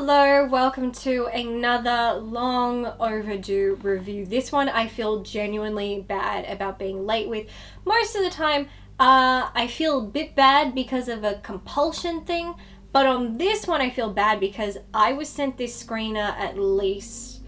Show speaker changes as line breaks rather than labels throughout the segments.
Hello, welcome to another long overdue review. This one I feel genuinely bad about being late with. Most of the time, I feel a bit bad because of a compulsion thing, but on this one I feel bad because I was sent this screener at least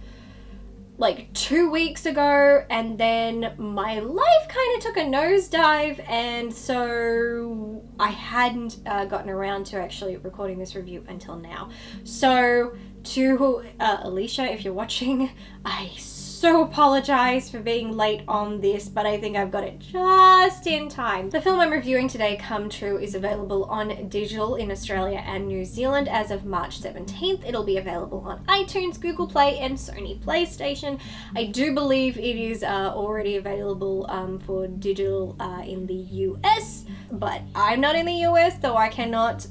like 2 weeks ago, and then my life kind of took a nosedive, and so I hadn't gotten around to actually recording this review until now. So to Alicia, if you're watching, I so apologize for being late on this, but I think I've got it just in time. The film I'm reviewing today, Come True, is available on digital in Australia and New Zealand as of March 17th. It'll be available on iTunes, Google Play, and Sony Playstation. I do believe it is already available for digital in the US, but I'm not in the US, so I cannot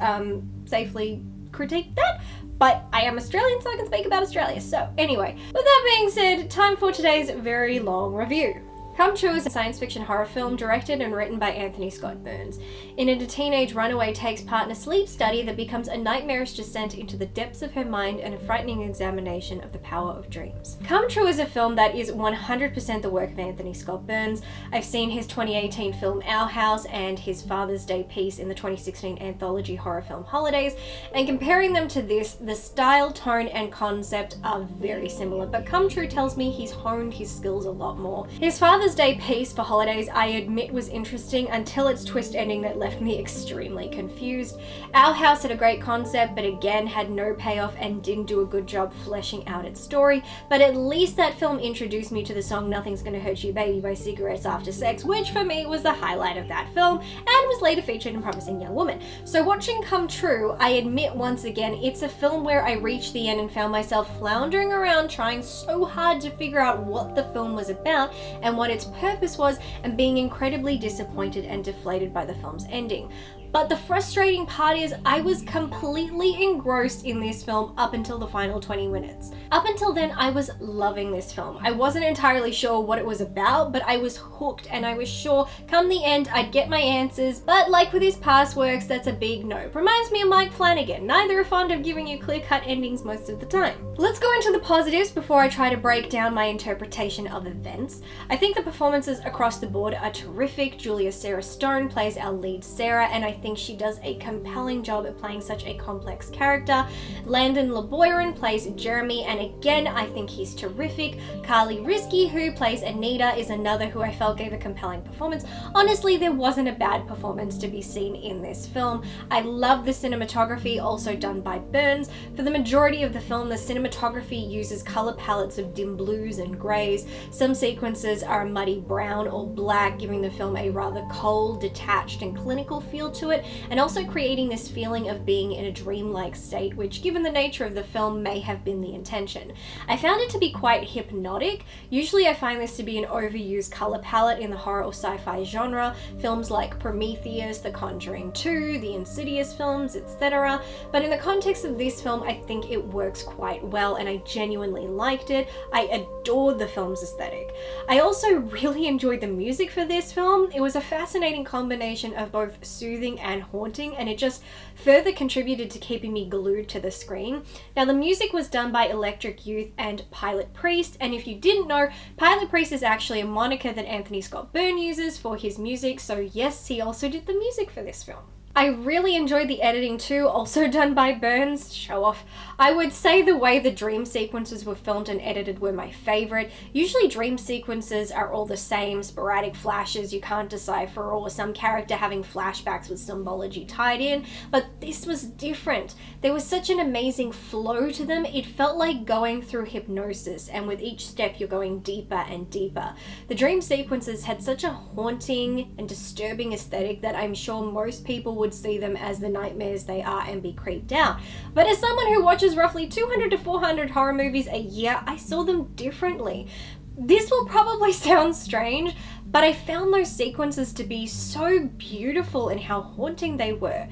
safely critique that. But I am Australian, so I can speak about Australia. So anyway, with that being said, time for today's very long review. Come True is a science fiction horror film directed and written by Anthony Scott Burns. In it, a teenage runaway takes part in a sleep study that becomes a nightmarish descent into the depths of her mind and a frightening examination of the power of dreams. Come True is a film that is 100% the work of Anthony Scott Burns. I've seen his 2018 film Our House and his Father's Day piece in the 2016 anthology horror film Holidays, and comparing them to this, the style, tone, and concept are very similar, but Come True tells me he's honed his skills a lot more. His Father's Day piece for Holidays, I admit, was interesting until its twist ending that left me extremely confused. Our House had a great concept, but again had no payoff and didn't do a good job fleshing out its story, but at least that film introduced me to the song Nothing's Gonna Hurt You Baby by Cigarettes After Sex, which for me was the highlight of that film and was later featured in Promising Young Woman. So watching Come True, I admit once again, it's a film where I reached the end and found myself floundering around trying so hard to figure out what the film was about and what its purpose was, and being incredibly disappointed and deflated by the film's ending. But the frustrating part is I was completely engrossed in this film up until the final 20 minutes. Up until then, I was loving this film. I wasn't entirely sure what it was about, but I was hooked, and I was sure come the end I'd get my answers, but like with his past works, that's a big no. Reminds me of Mike Flanagan. Neither are fond of giving you clear-cut endings most of the time. Let's go into the positives before I try to break down my interpretation of events. I think the performances across the board are terrific. Julia Sarah Stone plays our lead Sarah, and I think she does a compelling job at playing such a complex character. Landon LeBoyron plays Jeremy, and again, I think he's terrific. Carly Risky, who plays Anita, is another who I felt gave a compelling performance. Honestly, there wasn't a bad performance to be seen in this film. I love the cinematography, also done by Burns. For the majority of the film, the cinematography uses color palettes of dim blues and grays. Some sequences are a muddy brown or black, giving the film a rather cold, detached, and clinical feel to it, and also creating this feeling of being in a dreamlike state, which, given the nature of the film, may have been the intention. I found it to be quite hypnotic. Usually I find this to be an overused color palette in the horror or sci-fi genre, films like Prometheus, The Conjuring 2, the Insidious films, etc. But in the context of this film, I think it works quite well, and I genuinely liked it. I adored the film's aesthetic. I also really enjoyed the music for this film. It was a fascinating combination of both soothing and haunting, and it just further contributed to keeping me glued to the screen. Now, the music was done by Electric Youth and Pilot Priest, and if you didn't know, Pilot Priest is actually a moniker that Anthony Scott Burns uses for his music, so yes, he also did the music for this film. I really enjoyed the editing too, also done by Burns. Show off. I would say the way the dream sequences were filmed and edited were my favorite. Usually dream sequences are all the same, sporadic flashes you can't decipher, or some character having flashbacks with symbology tied in, but this was different. There was such an amazing flow to them. It felt like going through hypnosis, and with each step you're going deeper and deeper. The dream sequences had such a haunting and disturbing aesthetic that I'm sure most people would see them as the nightmares they are and be creeped out. But as someone who watches roughly 200 to 400 horror movies a year, I saw them differently. This will probably sound strange, but I found those sequences to be so beautiful in how haunting they were.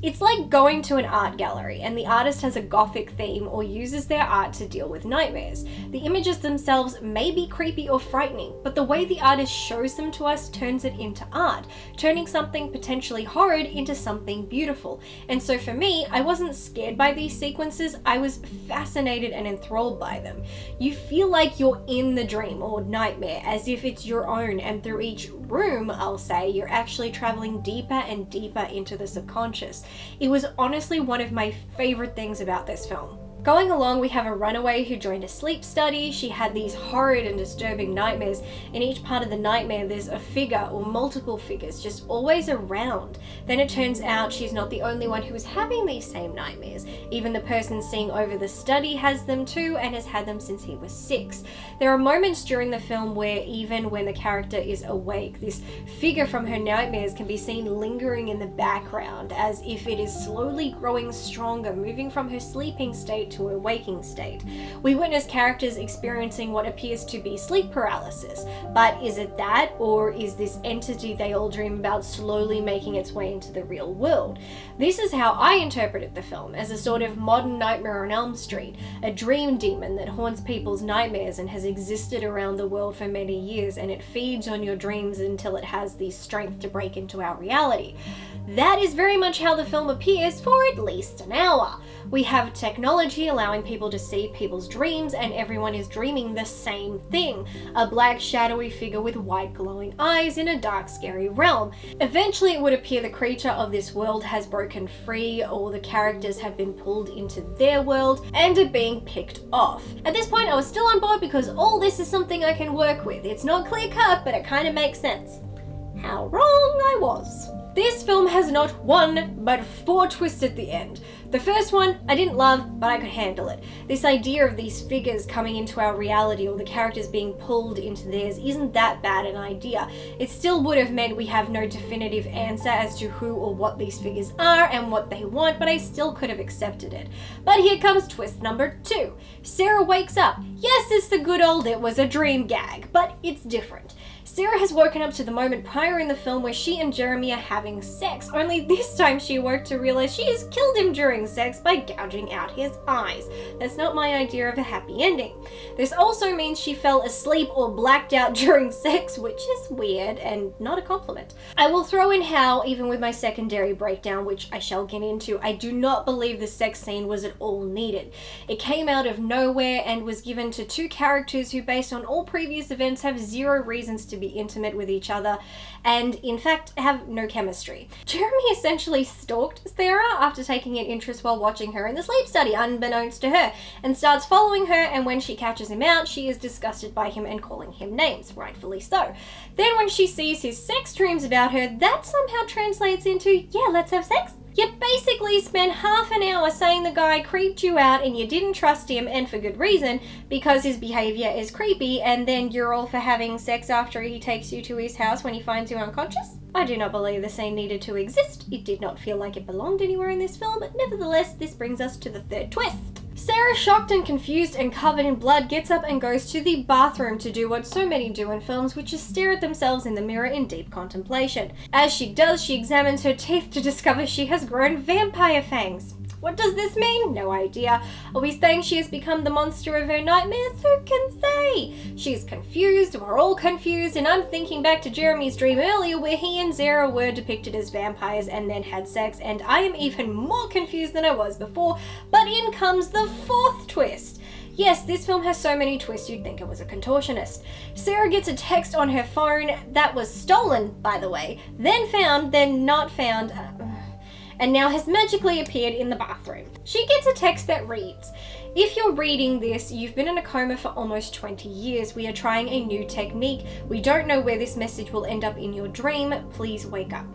It's like going to an art gallery and the artist has a gothic theme or uses their art to deal with nightmares. The images themselves may be creepy or frightening, but the way the artist shows them to us turns it into art, turning something potentially horrid into something beautiful. And so for me, I wasn't scared by these sequences, I was fascinated and enthralled by them. You feel like you're in the dream or nightmare, as if it's your own, and through each room, I'll say, you're actually traveling deeper and deeper into the subconscious. It was honestly one of my favorite things about this film. Going along, we have a runaway who joined a sleep study. She had these horrid and disturbing nightmares. In each part of the nightmare, there's a figure or multiple figures just always around. Then it turns out she's not the only one who is having these same nightmares. Even the person seeing over the study has them too and has had them since he was 6. There are moments during the film where even when the character is awake, this figure from her nightmares can be seen lingering in the background as if it is slowly growing stronger, moving from her sleeping state to a waking state. We witness characters experiencing what appears to be sleep paralysis, but is it that, or is this entity they all dream about slowly making its way into the real world? This is how I interpreted the film, as a sort of modern Nightmare on Elm Street, a dream demon that haunts people's nightmares and has existed around the world for many years, and it feeds on your dreams until it has the strength to break into our reality. That is very much how the film appears for at least an hour. We have technology allowing people to see people's dreams, and everyone is dreaming the same thing. A black shadowy figure with white glowing eyes in a dark scary realm. Eventually it would appear the creature of this world has broken free, or the characters have been pulled into their world and are being picked off. At this point I was still on board because all this is something I can work with. It's not clear cut, but it kind of makes sense. How wrong I was. This film has not one, but 4 twists at the end. The first one I didn't love, but I could handle it. This idea of these figures coming into our reality or the characters being pulled into theirs isn't that bad an idea. It still would have meant we have no definitive answer as to who or what these figures are and what they want, but I still could have accepted it. But here comes twist number 2. Sarah wakes up. Yes, it's the good old "it was a dream" gag, but it's different. Sarah has woken up to the moment prior in the film where she and Jeremy are having sex, only this time she awoke to realize she has killed him during sex by gouging out his eyes. That's not my idea of a happy ending. This also means she fell asleep or blacked out during sex, which is weird and not a compliment. I will throw in how, even with my secondary breakdown, which I shall get into, I do not believe the sex scene was at all needed. It came out of nowhere and was given to 2 characters who, based on all previous events, have 0 reasons to be intimate with each other and in fact have no chemistry. Jeremy essentially stalked Sarah after taking an interest while watching her in the sleep study, unbeknownst to her, and starts following her, and when she catches him out, she is disgusted by him and calling him names, rightfully so. Then when she sees his sex dreams about her, that somehow translates into, yeah, let's have sex? You basically spent half an hour saying the guy creeped you out and you didn't trust him, and for good reason, because his behavior is creepy, and then you're all for having sex after he takes you to his house when he finds you unconscious? I do not believe the scene needed to exist. It did not feel like it belonged anywhere in this film, but nevertheless, this brings us to the 3rd twist. Sarah, shocked and confused and covered in blood, gets up and goes to the bathroom to do what so many do in films, which is stare at themselves in the mirror in deep contemplation. As she does, she examines her teeth to discover she has grown vampire fangs. What does this mean? No idea. Are we saying she has become the monster of her nightmares? Who can say? She's confused, we're all confused, and I'm thinking back to Jeremy's dream earlier where he and Sarah were depicted as vampires and then had sex, and I am even more confused than I was before, but in comes the 4th twist. Yes, this film has so many twists you'd think it was a contortionist. Sarah gets a text on her phone that was stolen, by the way, then found, then not found, and now has magically appeared in the bathroom. She gets a text that reads, "If you're reading this, you've been in a coma for almost 20 years. We are trying a new technique. We don't know where this message will end up in your dream. Please wake up."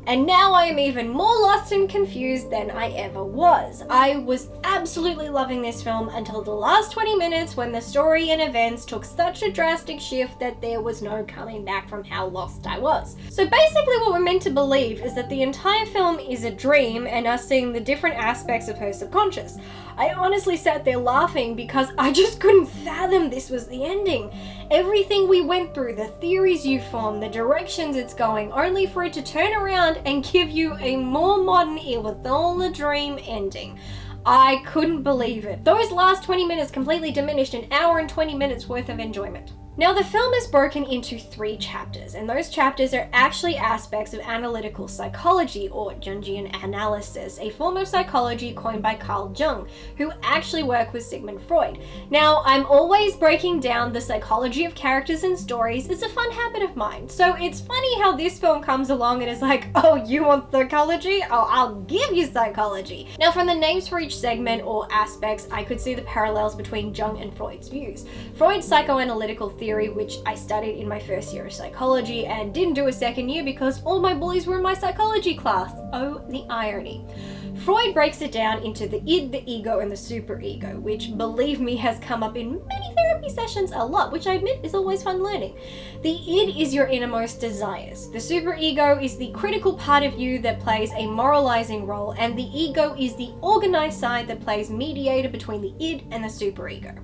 And now I am even more lost and confused than I ever was. I was absolutely loving this film until the last 20 minutes when the story and events took such a drastic shift that there was no coming back from how lost I was. So basically what we're meant to believe is that the entire film is a dream and us seeing the different aspects of her subconscious. I honestly sat there laughing because I just couldn't fathom this was the ending. Everything we went through, the theories you formed, the directions it's going, only for it to turn around around and give you a more modern Irwithal dream ending. I couldn't believe it. Those last 20 minutes completely diminished an hour and 20 minutes worth of enjoyment. Now, the film is broken into 3 chapters, and those chapters are actually aspects of analytical psychology, or Jungian analysis, a form of psychology coined by Carl Jung, who actually worked with Sigmund Freud. Now, I'm always breaking down the psychology of characters and stories. It's a fun habit of mine, so it's funny how this film comes along and is like, oh, you want psychology? Oh, I'll give you psychology. Now, from the names for each segment or aspects, I could see the parallels between Jung and Freud's views. Freud's psychoanalytical theory, which I studied in my first year of psychology and didn't do a second year because all my bullies were in my psychology class. Oh, the irony. Freud breaks it down into the id, the ego, and the superego, which, believe me, has come up in many therapy sessions a lot, which I admit is always fun learning. The id is your innermost desires. The superego is the critical part of you that plays a moralizing role, and the ego is the organized side that plays mediator between the id and the superego.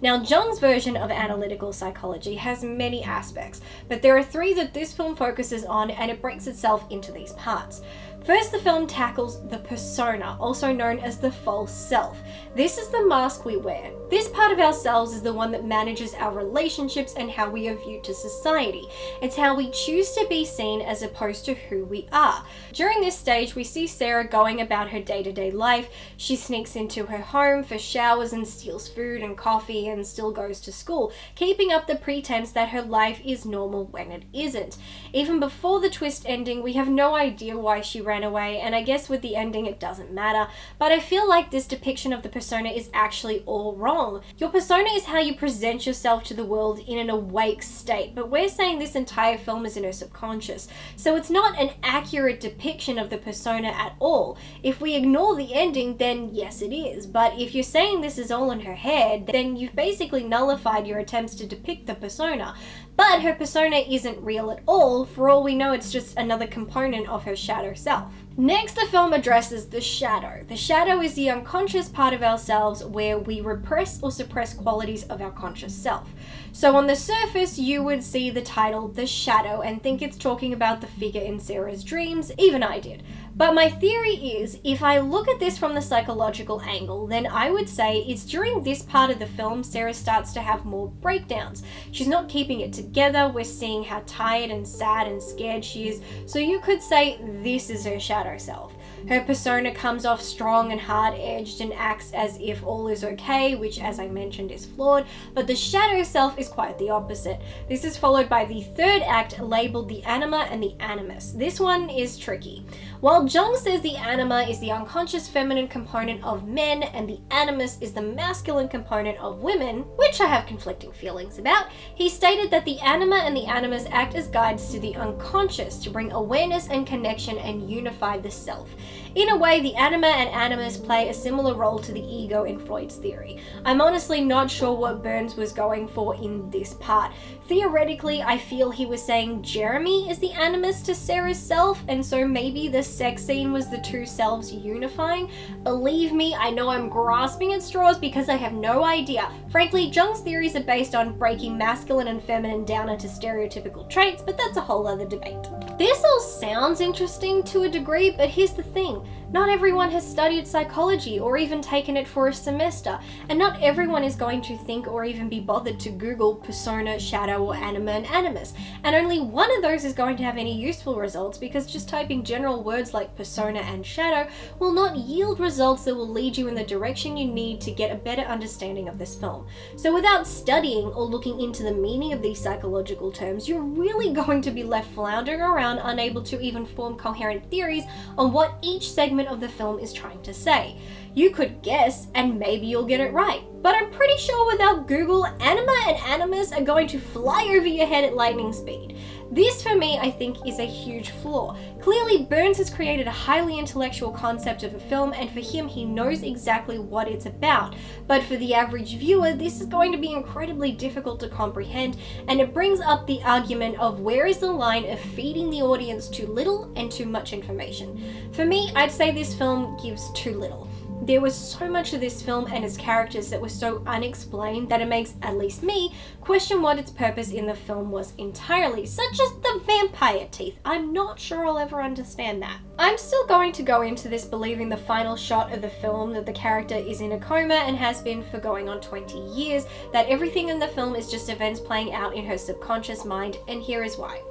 Now, Jung's version of analytical psychology has many aspects, but there are 3 that this film focuses on, and it breaks itself into these parts. First, the film tackles the persona, also known as the false self. This is the mask we wear. This part of ourselves is the one that manages our relationships and how we are viewed to society. It's how we choose to be seen as opposed to who we are. During this stage, we see Sarah going about her day-to-day life. She sneaks into her home for showers and steals food and coffee and still goes to school, keeping up the pretense that her life is normal when it isn't. Even before the twist ending, we have no idea why she ran away, and I guess with the ending it doesn't matter, but I feel like this depiction of the persona is actually all wrong. Your persona is how you present yourself to the world in an awake state, but we're saying this entire film is in her subconscious, so it's not an accurate depiction of the persona at all. If we ignore the ending, then yes it is, but if you're saying this is all in her head, then you've basically nullified your attempts to depict the persona. But her persona isn't real at all. For all we know, it's just another component of her shadow self. Next, the film addresses the shadow. The shadow is the unconscious part of ourselves where we repress or suppress qualities of our conscious self. So on the surface, you would see the title, The Shadow, and think it's talking about the figure in Sarah's dreams. Even I did. But my theory is, if I look at this from the psychological angle, then I would say it's during this part of the film Sarah starts to have more breakdowns. She's not keeping it together, we're seeing how tired and sad and scared she is, so you could say this is her shadow self. Her persona comes off strong and hard-edged and acts as if all is okay, which as I mentioned is flawed, but the shadow self is quite the opposite. This is followed by the 3rd act labeled the anima and the animus. This one is tricky. While Jung says the anima is the unconscious feminine component of men and the animus is the masculine component of women, which I have conflicting feelings about, he stated that the anima and the animus act as guides to the unconscious to bring awareness and connection and unify the self. In a way, the anima and animus play a similar role to the ego in Freud's theory. I'm honestly not sure what Burns was going for in this part. Theoretically, I feel he was saying Jeremy is the animus to Sarah's self, and so maybe the sex scene was the 2 selves unifying. Believe me, I know I'm grasping at straws because I have no idea. Frankly, Jung's theories are based on breaking masculine and feminine down into stereotypical traits, but that's a whole other debate. This all sounds interesting to a degree, but here's the thing. Not everyone has studied psychology or even taken it for a semester, and not everyone is going to think or even be bothered to Google persona, shadow, or anima and animus, and only one of those is going to have any useful results because just typing general words like persona and shadow will not yield results that will lead you in the direction you need to get a better understanding of this film. So without studying or looking into the meaning of these psychological terms, you're really going to be left floundering around, unable to even form coherent theories on what each segment of the film is trying to say. You could guess and maybe you'll get it right, but I'm pretty sure without Google, anima and animus are going to fly over your head at lightning speed. This for me I think is a huge flaw. Clearly Burns has created a highly intellectual concept of a film, and for him he knows exactly what it's about, but for the average viewer this is going to be incredibly difficult to comprehend, and it brings up the argument of where is the line of feeding the audience too little and too much information. For me, I'd say this film gives too little. There was so much of this film and its characters that was so unexplained that it makes, at least me, question what its purpose in the film was entirely, such as the vampire teeth. I'm not sure I'll ever understand that. I'm still going to go into this believing the final shot of the film that the character is in a coma and has been for going on 20 years, that everything in the film is just events playing out in her subconscious mind, and here is why.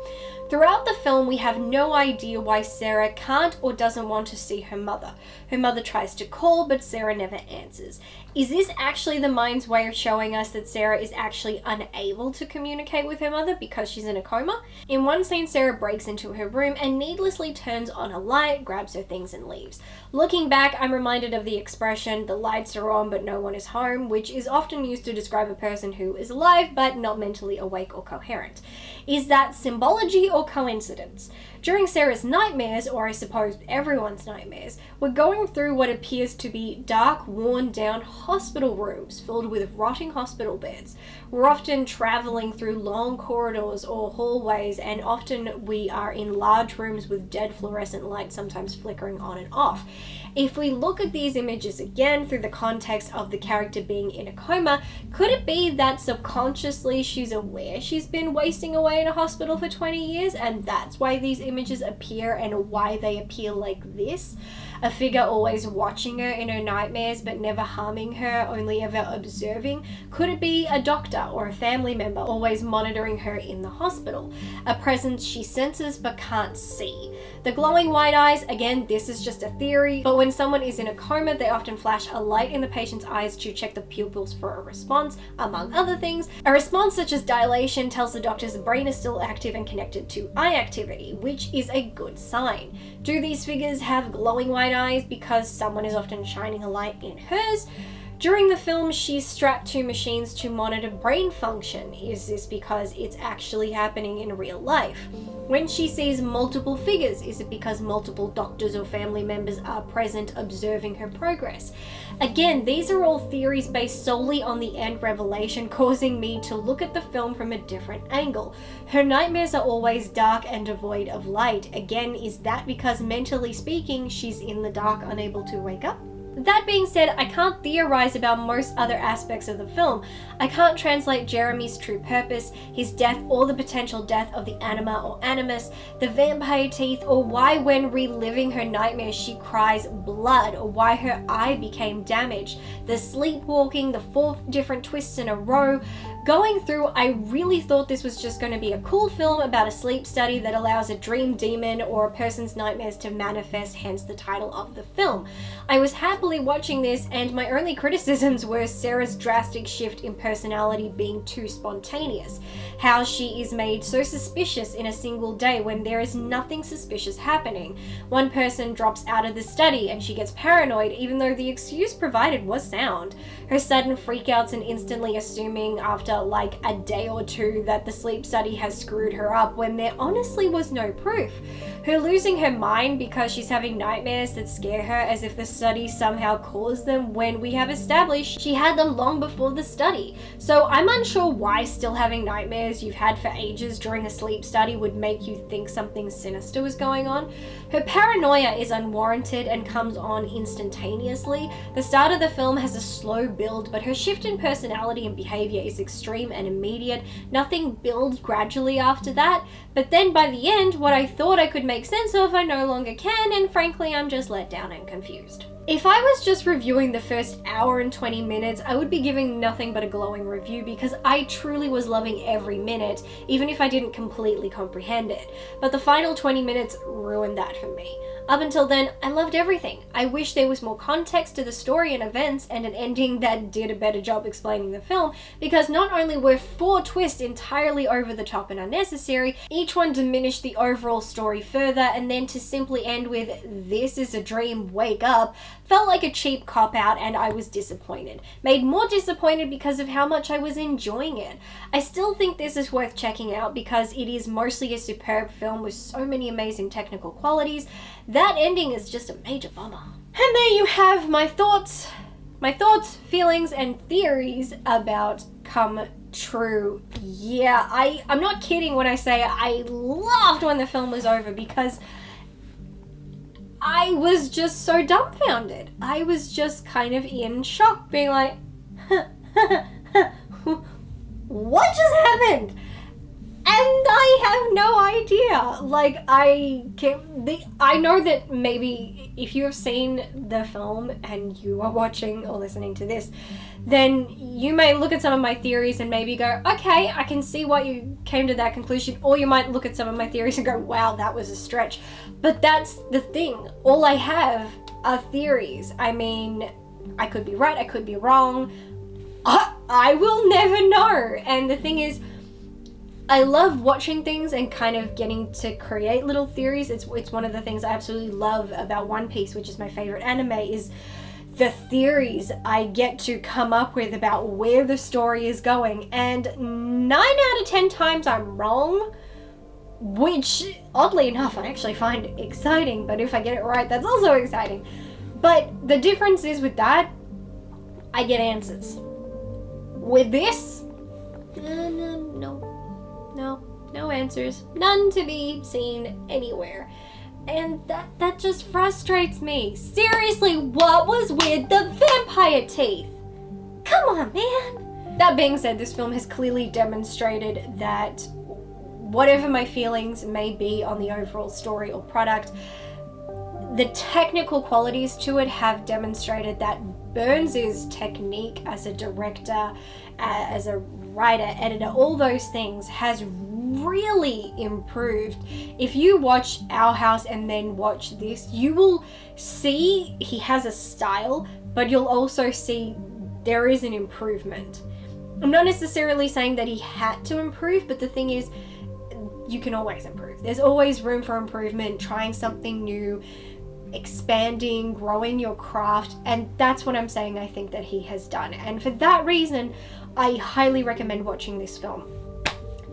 Throughout the film, we have no idea why Sarah can't or doesn't want to see her mother. Her mother tries to call, but Sarah never answers. Is this actually the mind's way of showing us that Sarah is actually unable to communicate with her mother because she's in a coma? In one scene, Sarah breaks into her room and needlessly turns on a light, grabs her things and leaves. Looking back, I'm reminded of the expression, "the lights are on but no one is home," which is often used to describe a person who is alive but not mentally awake or coherent. Is that symbology or coincidence? During Sarah's nightmares, or I suppose everyone's nightmares, we're going through what appears to be dark, worn down hospital rooms filled with rotting hospital beds. We're often traveling through long corridors or hallways, and often we are in large rooms with dead fluorescent lights sometimes flickering on and off. If we look at these images again through the context of the character being in a coma, could it be that subconsciously she's aware she's been wasting away in a hospital for 20 years and that's why these images appear and why they appear like this? A figure always watching her in her nightmares but never harming her, only ever observing? Could it be a doctor or a family member always monitoring her in the hospital? A presence she senses but can't see? The glowing white eyes, again, this is just a theory, but when someone is in a coma, they often flash a light in the patient's eyes to check the pupils for a response, among other things. A response such as dilation tells the doctors the brain is still active and connected to eye activity, which is a good sign. Do these figures have glowing white eyes because someone is often shining a light in hers? During the film, she's strapped to machines to monitor brain function. Is this because it's actually happening in real life? When she sees multiple figures, is it because multiple doctors or family members are present observing her progress? Again, these are all theories based solely on the end revelation, causing me to look at the film from a different angle. Her nightmares are always dark and devoid of light. Again, is that because mentally speaking, she's in the dark, unable to wake up? That being said, I can't theorize about most other aspects of the film. I can't translate Jeremy's true purpose, his death or the potential death of the anima or animus, the vampire teeth, or why when reliving her nightmares she cries blood, or why her eye became damaged, the sleepwalking, the 4 different twists in a row. Going through, I really thought this was just going to be a cool film about a sleep study that allows a dream demon or a person's nightmares to manifest, hence the title of the film. I was happily watching this, and my only criticisms were Sarah's drastic shift in personality being too spontaneous. How she is made so suspicious in a single day when there is nothing suspicious happening. One person drops out of the study and she gets paranoid even though the excuse provided was sound. Her sudden freakouts and instantly assuming after like a day or two that the sleep study has screwed her up when there honestly was no proof. Her losing her mind because she's having nightmares that scare her as if the study somehow caused them, when we have established she had them long before the study. So I'm unsure why still having nightmares you've had for ages during a sleep study would make you think something sinister was going on. Her paranoia is unwarranted and comes on instantaneously. The start of the film has a slow build, but her shift in personality and behavior is extreme and immediate. Nothing builds gradually after that, but then by the end, what I thought I could make sense of, I no longer can, and frankly, I'm just let down and confused. If I was just reviewing the first hour and 20 minutes, I would be giving nothing but a glowing review because I truly was loving every minute, even if I didn't completely comprehend it. But the final 20 minutes ruined that for me. Up until then, I loved everything. I wish there was more context to the story and events and an ending that did a better job explaining the film, because not only were 4 twists entirely over the top and unnecessary, each one diminished the overall story further, and then to simply end with "this is a dream, wake up" felt like a cheap cop-out, and I was disappointed. Made more disappointed because of how much I was enjoying it. I still think this is worth checking out because it is mostly a superb film with so many amazing technical qualities. That ending is just a major bummer. And there you have my thoughts, feelings, and theories about Come True. Yeah, I'm not kidding when I say I loved when the film was over, because I was just so dumbfounded. I was just kind of in shock, being like, what just happened? And I have no idea. Like, I know that maybe if you have seen the film and you are watching or listening to this, then you may look at some of my theories and maybe go, okay, I can see why you came to that conclusion. Or you might look at some of my theories and go, wow, that was a stretch. But that's the thing. All I have are theories. I mean, I could be right, I could be wrong. I will never know. And the thing is, I love watching things and kind of getting to create little theories. It's one of the things I absolutely love about One Piece, which is my favorite anime, is the theories I get to come up with about where the story is going. And 9 out of 10 times I'm wrong, which oddly enough I actually find exciting, but if I get it right, that's also exciting. But the difference is with that, I get answers. With this, no answers. None to be seen anywhere. And that just frustrates me. Seriously, what was with the vampire teeth? Come on, man. That being said, this film has clearly demonstrated that whatever my feelings may be on the overall story or product, the technical qualities to it have demonstrated that Burns' technique as a director, as a writer, editor, all those things has really improved. If you watch Our House and then watch this, you will see he has a style, but you'll also see there is an improvement. I'm not necessarily saying that he had to improve, but the thing is, you can always improve. There's always room for improvement, trying something new, expanding, growing your craft, and that's what I'm saying I think that he has done. And for that reason, I highly recommend watching this film.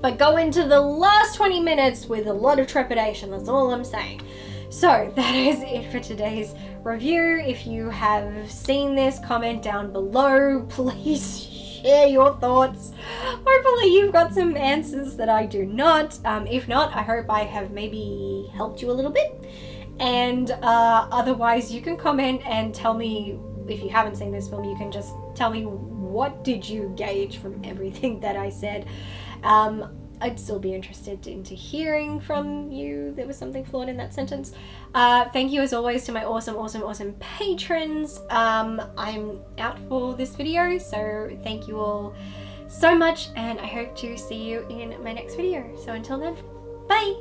But go into the last 20 minutes with a lot of trepidation, that's all I'm saying. So that is it for today's review. If you have seen this, comment down below. Please share your thoughts. Hopefully you've got some answers that I do not. If not, I hope I have maybe helped you a little bit. And otherwise you can comment and tell me, if you haven't seen this film, you can just tell me what did you gauge from everything that I said. I'd still be interested into hearing from you. There was something flawed in that sentence. Thank you as always to my awesome patrons. I'm out for this video, so thank you all so much, and I hope to see you in my next video. So until then, bye!